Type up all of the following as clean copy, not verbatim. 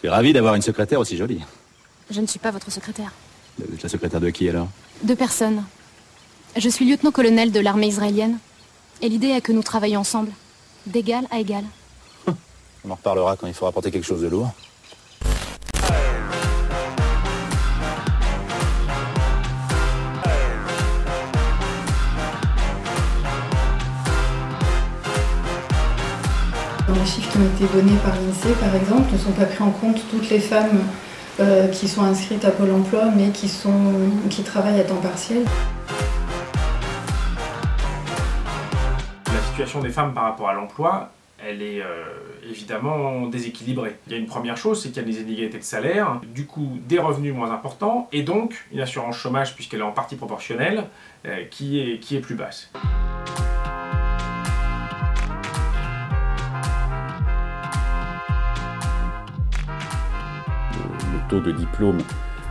suis ravi d'avoir une secrétaire aussi jolie. Je ne suis pas votre secrétaire. Vous êtes la secrétaire de qui, alors? De personne. Je suis lieutenant-colonel de l'armée israélienne. Et l'idée est que nous travaillions ensemble, d'égal à égal. On en reparlera quand il faudra porter quelque chose de lourd. Dans les chiffres qui ont été donnés par l'INSEE, par exemple, ne sont pas pris en compte toutes les femmes qui sont inscrites à Pôle emploi, mais qui travaillent à temps partiel. La situation des femmes par rapport à l'emploi, elle est évidemment déséquilibrée. Il y a une première chose, c'est qu'il y a des inégalités de salaire, du coup des revenus moins importants, et donc une assurance chômage, puisqu'elle est en partie proportionnelle, qui est plus basse. Le taux de diplôme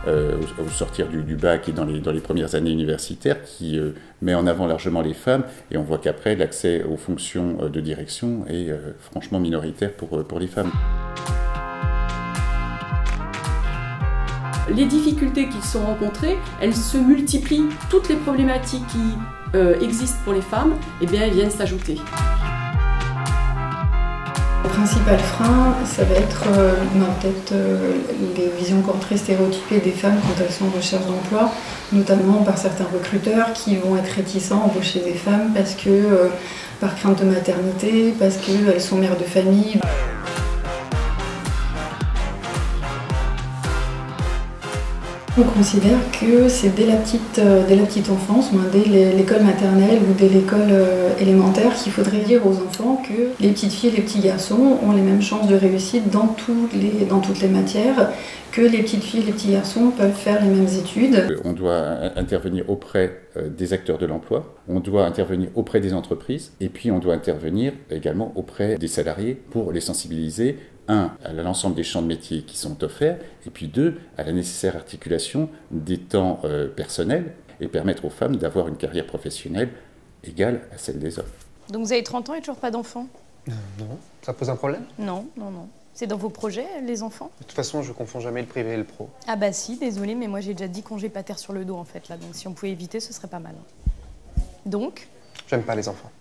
au sortir du bac et dans les premières années universitaires qui met en avant largement les femmes, et on voit qu'après l'accès aux fonctions de direction est franchement minoritaire pour les femmes. Les difficultés qui sont rencontrées, elles se multiplient. Toutes les problématiques qui existent pour les femmes, eh bien, elles viennent s'ajouter. Le principal frein, ça va être peut-être les visions encore très stéréotypées des femmes quand elles sont en recherche d'emploi, notamment par certains recruteurs qui vont être réticents à embaucher des femmes parce que, par crainte de maternité, parce qu'elles sont mères de famille. On considère que c'est dès la petite enfance, dès l'école maternelle ou dès l'école élémentaire, qu'il faudrait dire aux enfants que les petites filles et les petits garçons ont les mêmes chances de réussite dans toutes les matières, que les petites filles et les petits garçons peuvent faire les mêmes études. On doit intervenir auprès des acteurs de l'emploi, on doit intervenir auprès des entreprises, et puis on doit intervenir également auprès des salariés pour les sensibiliser, à l'ensemble des champs de métiers qui sont offerts, et puis 2, à la nécessaire articulation des temps personnels et permettre aux femmes d'avoir une carrière professionnelle égale à celle des hommes. Donc vous avez 30 ans et toujours pas d'enfants? Non. Ça pose un problème? Non. C'est dans vos projets, les enfants? De toute façon, je confonds jamais le privé et le pro. Ah bah si, désolée, mais moi j'ai déjà 10 congés pater sur le dos en fait là, donc si on pouvait éviter, ce serait pas mal. Donc? J'aime pas les enfants.